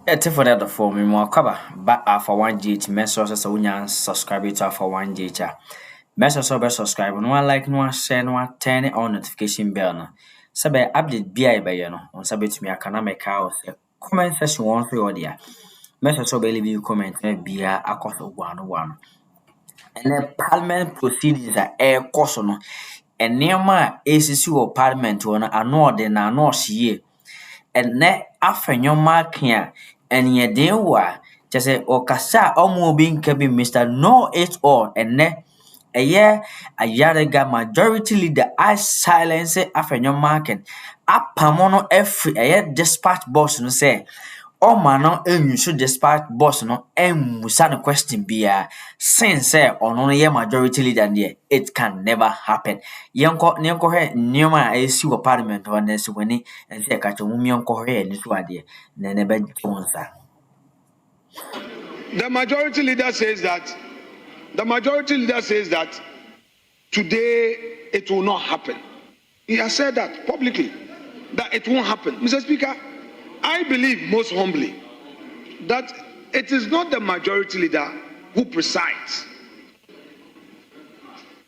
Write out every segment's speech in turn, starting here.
For that for me more cover but Alpha 1GH message so when subscribe to Alpha 1GH. Message so be subscribe no one like no one share no one turn on notification bell no. Sabe update bi be no on sabe to me aka na make out comment section one for there. Message so be leave you comment na bia akoso one. And then parliament proceedings are air course no. And near esisi wɔ parliament wɔ no ano ɔde na ano ɔhye ɛnɛ Afenyo makia ɛneyɛ den wɔ a kyerɛ sɛ ɔkasa a ɔmo obi nka bi Mr. Know It All ɛnɛ ɛyɛ Ayariga majority leader I silence Afenyo market apamo no ɛfiri ɛyɛ dispatch box no sɛ ɔma no enwusu dispatch box no ɛmmusa no question biara since sɛ ɔno no yɛ majority leader deɛ it can never happen. Yɛnkɔ hwɛ nneɛma a ɛsi wɔ parliament hɔ na ɛsi w'ani ɛsɛ sɛ ɛka kyerɛ mo yɛnkɔ hwɛ ɛne so adeɛ na ɛna ɛbɛgye wɔn nsa. The majority leader says that today it will not happen. He has said that publicly, that it won't happen. Mr. Speaker, I believe most humbly that it is not the majority leader who presides.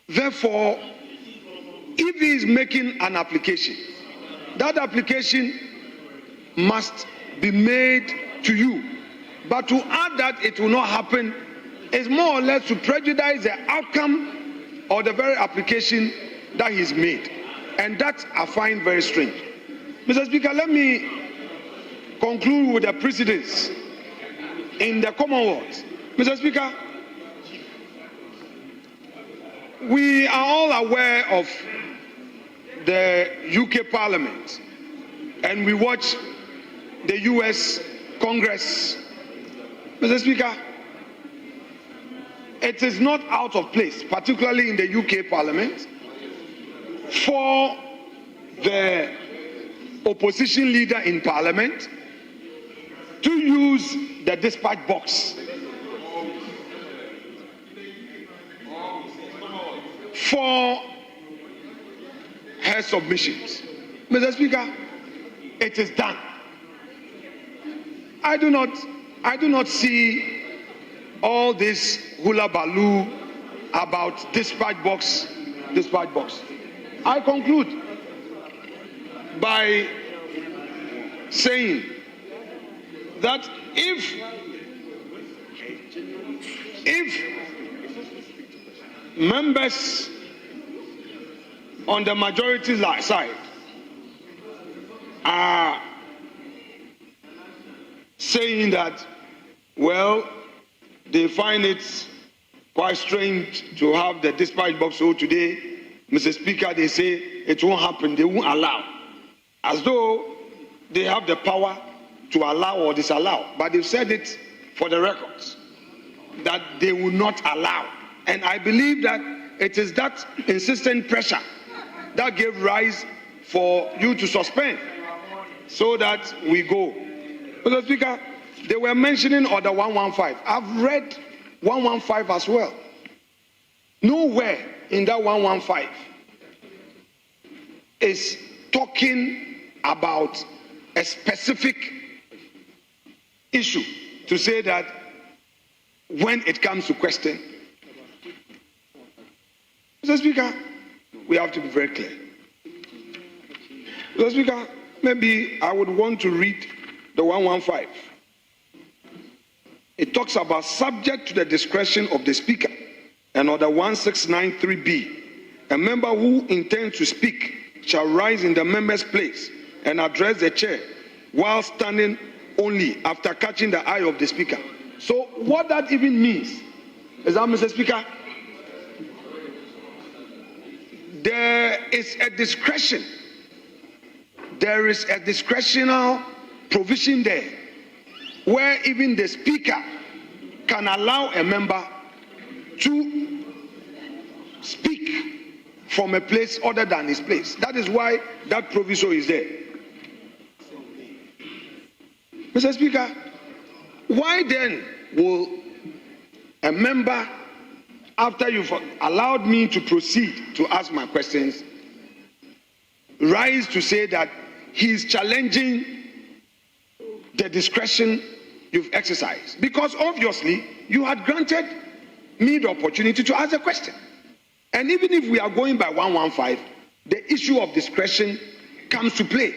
Therefore, if he is making an application, that application must be made to you. But to add that it will not happen is more or less to prejudice the outcome of the very application that he's made. And that I find very strange. Mr. Speaker, let me conclude with the precedents in the Commonwealth. Mr. Speaker, we are all aware of the UK Parliament and we watch the US Congress. Mr. Speaker, it is not out of place, particularly in the UK Parliament, for the opposition leader in Parliament to use the dispatch box for her submissions. Mr. Speaker, it is done. I do not see all this hula baloo about dispatch box. I conclude by saying that if members on the majority side are saying that, well, they find it quite strange to have the dispatch box. So today, Mr. Speaker, they say it won't happen, they won't allow. As though they have the power to allow or disallow. But they've said it for the records, that they will not allow. And I believe that it is that insistent pressure that gave rise for you to suspend so that we go. Mr. Speaker, they were mentioning Order 115. I've read 115 as well. Nowhere in that 115 is talking about a specific issue to say that when it comes to question. Mr. Speaker, we have to be very clear. Mr. Speaker, maybe I would want to read the 115. It talks about subject to the discretion of the Speaker. And Order 1693B, a member who intends to speak shall rise in the member's place and address the chair while standing only after catching the eye of the Speaker. So what that even means is that, Mr. Speaker, there is a discretion. There is a discretional provision there where even the Speaker can allow a member to speak from a place other than his place. That is why that proviso is there. Mr. Speaker, why then will a member, after you've allowed me to proceed to ask my questions, rise to say that he is challenging the discretion you've exercised, because obviously you had granted me the opportunity to ask a question. And even if we are going by 115, the issue of discretion comes to play,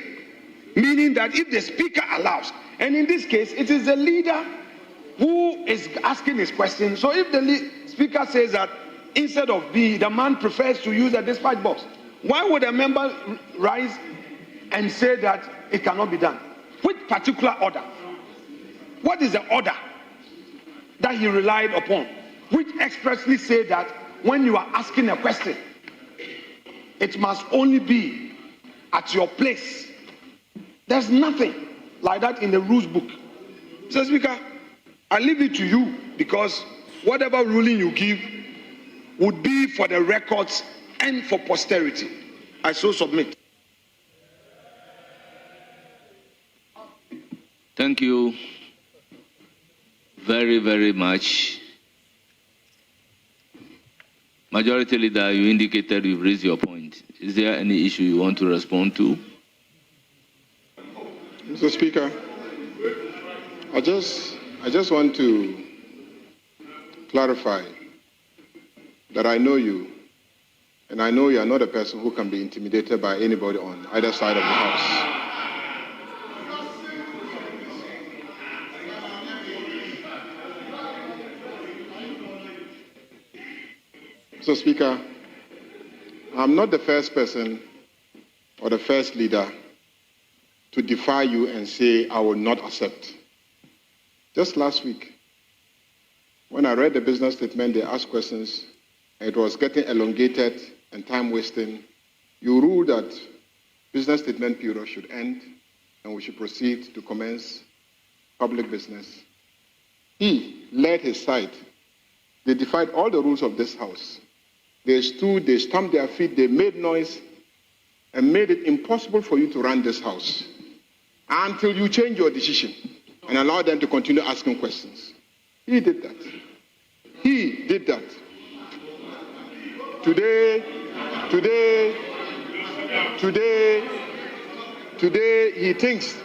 meaning that if the speaker allows, and in this case it is the leader who is asking his question, so if the speaker says that instead of B, the man prefers to use a dispatch box, why would a member rise and say that it cannot be done? Which particular order? What is the order that he relied upon, which expressly say that when you are asking a question, it must only be at your place? There's nothing like that in the rules book. Mr. Speaker, I leave it to you, because whatever ruling you give would be for the records and for posterity. I so submit. Thank you very, very much. Majority Leader, you indicated you've raised your point. Is there any issue you want to respond to? Mr. Speaker, I just want to clarify that I know you, and I know you are not a person who can be intimidated by anybody on either side of the House. Mr. Speaker, I'm not the first person or the first leader to defy you and say I will not accept. Just last week, when I read the business statement, they asked questions, and it was getting elongated and time wasting. You ruled that business statement period should end and we should proceed to commence public business. He led his side. They defied all the rules of this House. They stood, they stamped their feet, they made noise, and made it impossible for you to run this House until you change your decision and allow them to continue asking questions. He did that. He did that. Today, he thinks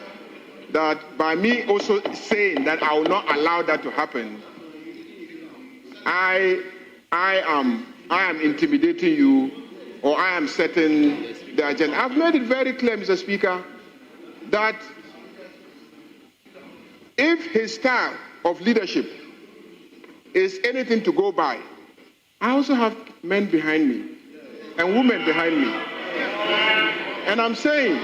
that by me also saying that I will not allow that to happen, I am intimidating you, or I am setting the agenda. I've made it very clear, Mr. Speaker, that if his style of leadership is anything to go by, I also have men behind me and women behind me. And I'm saying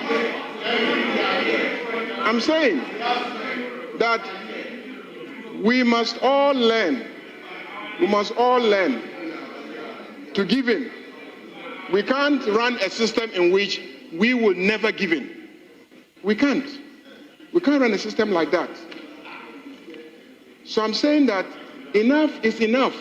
that we must all learn to give in. We can't run a system in which we will never give in. We can't run a system like that. So I'm saying that enough is enough.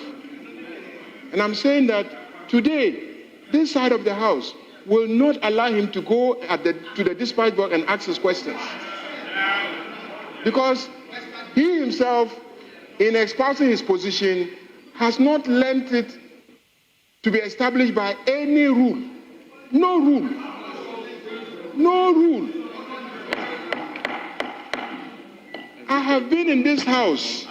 And I'm saying that today, this side of the House will not allow him to go to the dispatch box and ask his questions. Because he himself, in espousing his position, has not lent it to be established by any rule. No rule. No rule. I have been in this House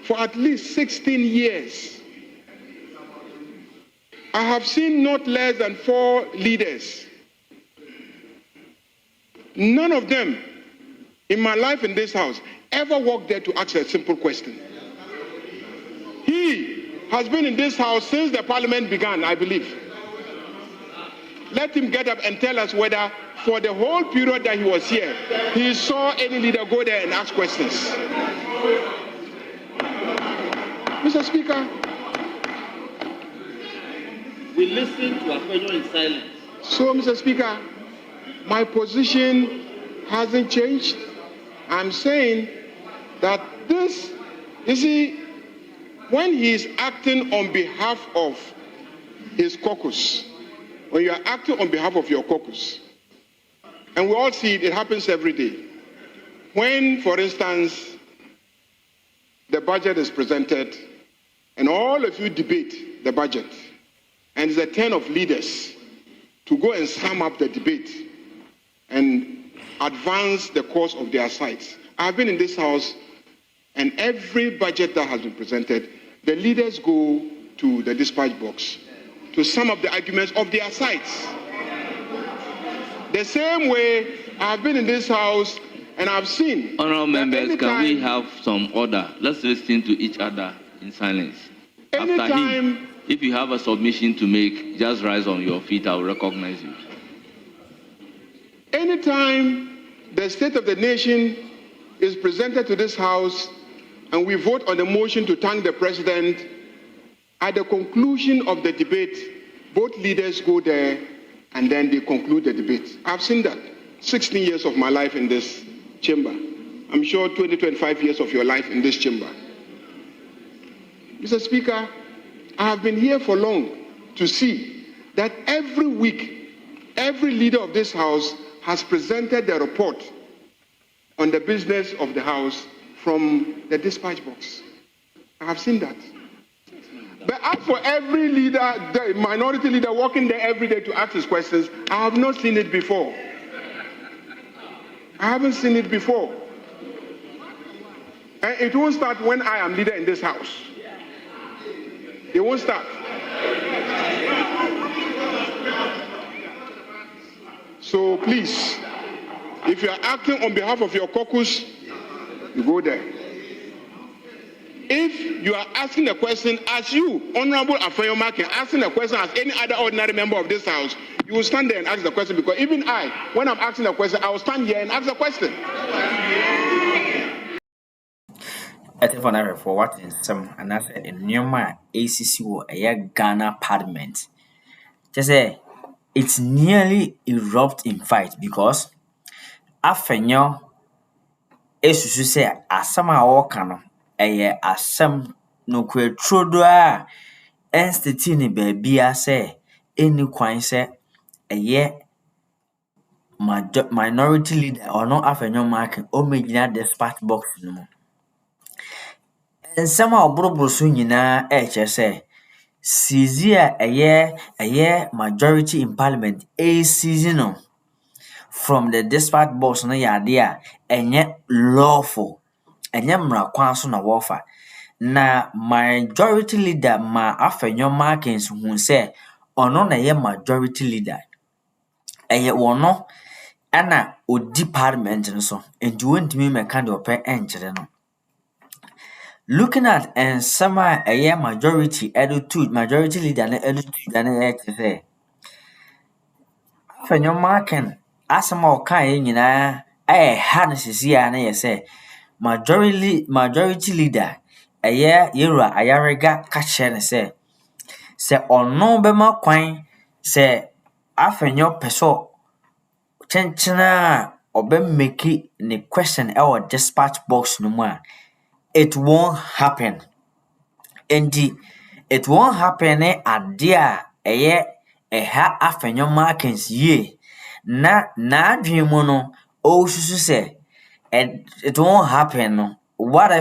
for at least 16 years. I have seen not less than 4 leaders. None of them in my life in this House ever walked there to ask a simple question. He has been in this House since the Parliament began, I believe. Let him get up and tell us whether for the whole period that he was here, he saw any leader go there and ask questions. Mr. Speaker, we listen to Afenyo in silence. So, Mr. Speaker, my position hasn't changed. I'm saying that this, you see, when he is acting on behalf of his caucus, when you are acting on behalf of your caucus, and we all see it happens every day. When, for instance, the budget is presented, and all of you debate the budget, and it's a turn of leaders to go and sum up the debate and advance the cause of their sides. I've been in this House And every budget that has been presented, the leaders go to the dispatch box to sum up the arguments of their sides. The same way I've been in this house and I've seen. Honorable members, can we have some order? Let's listen to each other in silence. After him, if you have a submission to make, just rise on your feet. I will recognize you. Anytime the state of the nation is presented to this house and we vote on the motion to thank the president, at the conclusion of the debate, both leaders go there and then they conclude the debate. I've seen that. 16 years of my life in this chamber. I'm sure 20, 25 years of your life in this chamber. Mr. Speaker, I have been here for long to see that every week, every leader of this house has presented their report on the business of the house from the dispatch box. I have seen that. But as for every leader, the minority leader walking there every day to ask his questions, I have not seen it before. I haven't seen it before. And it won't start when I am leader in this house. It won't start. So please, if you are acting on behalf of your caucus, you go there. If you are asking a question as you, Honorable Afenyo, asking a question as any other ordinary member of this house, you will stand there and ask the question, because even I, when I'm asking a question, I will stand here and ask the question. I think for what in some and after in Newma ACC or a Ghana Parliament. Just say it's nearly erupt in fight because Afenyo is to say asama okano asam no kwe trodoa entity ni baby say any kwan say minority leader or no Afenyo mark o megina dispatch box no. And somehow Brobo so nyina say Sizia a majority in parliament a season from the dispatch box no yadea and yet lawful and yet mrakwan so na warfa na majority leader ma Afenyo markings who say ono na ye majority leader eye wono ana odi parliament no so and you want me make kind of pay enchire no. Looking at and some a year majority attitude, majority leader and attitude and say Afenyo marking as more kind harnesses here and say majority leader a year Ayariga catch and say or no bema quine say Afenyo peso chenchina or be make it the question our dispatch box no more. It won't happen. Indeed, it won't happen at dear Afenyo markings ye. Na dreamono also say it won't happen. What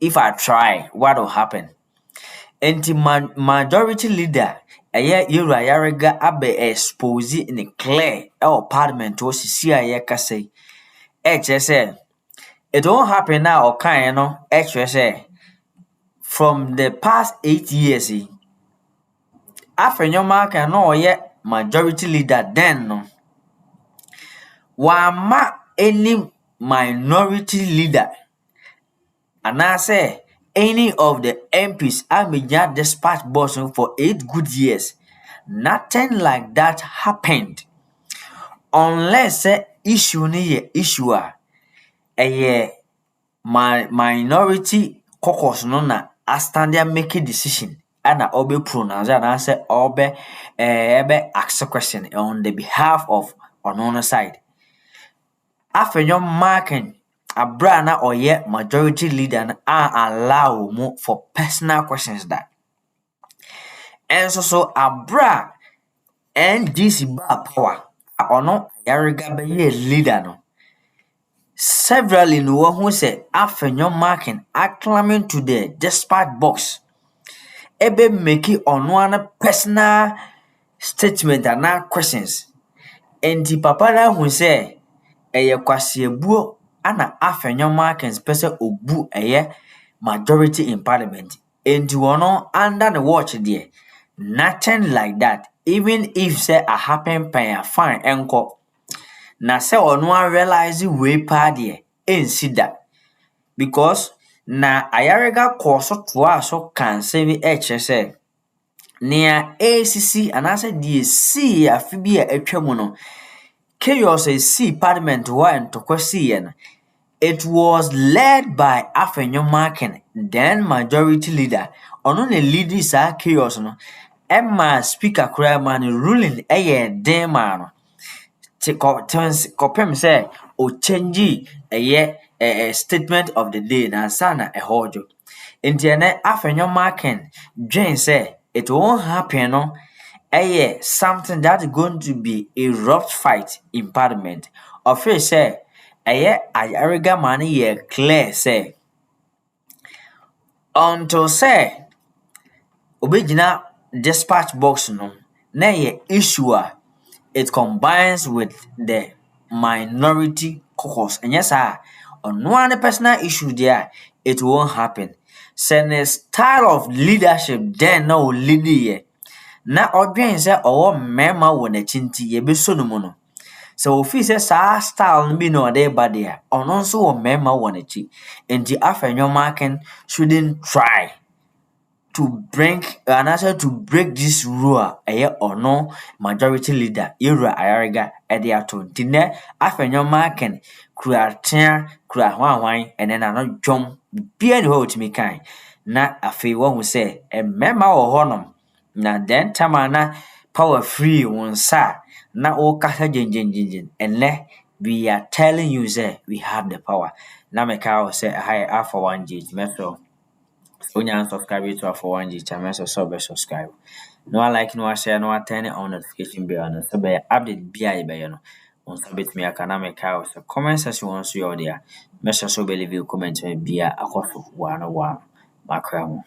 if I try? What will happen? Majority leader Ayariga abe expose in a clear our parliament was see say say it won't happen now or kind say from the past 8 years Afenyo mark no yet majority leader then no wama any minority leader and I say any of the MPs Amija dispatch boss for 8 good years. Nothing like that happened unless issue ni issue my minority caucus no na stand there make a decision and I obe pronounce and I say obe ask a question on the behalf of on side. Afenyo marking a brana or yet majority leader allow more for personal questions that. And so a bra and this bar power or no Ayariga be leader no. Several in one who say Afenyo marking acclaiming to the dispatch box. Ebe make it on one personal statement and questions. And the papa who say kwasiebuo ana Afenyo Markins pese obu majority in parliament. Enti wono under the watch there. Nothing like that. Even if say a happen pen fine enko. Na say ono realize we pa there ensi that. Because na Ayariga koso toa so can save say nea ACC anase die see afi bi a atwa mu no chaos see parliament and to question. It was led by Afenyo Markin, then majority leader. Ono ne lead sa chaos no. Emma speaker kura man ruling den man no. Kopem say o change a statement of the day na sana hojo. Intiane Afenyo Markin Jane say it won't happen no. Something that's going to be a rough fight in parliament. Of it say Ayariga money clear say until say obejina dispatch box no na issue it combines with the minority caucus. And yes, on one personal issue there, it won't happen. Send a style of leadership then no lead ye. Na odwen say mema wona chinti ye be so no mu no. So ofi say style no be no dey bad there. Ono nso wo mema wona chi. Enti Afenyo Markin shouldn't try to break this rule ono majority leader Yura Ayariga ato nti Afenyo Markin kura hwan and then ano jom bia ne ho timi kan na afei wo hu say mema wo honom na then time na power free won sa na o kasa jenjenjenjen and we are telling you say we have the power na me ka say hi Alpha OneTV metro. When you subscribe to Alpha OneTV channel, subscribe. No one like, no one share, no one turn on notification bell. So be update be no. On submit me a can make house. Comment section once you are there. Make sure so believe you comment me be a one macro.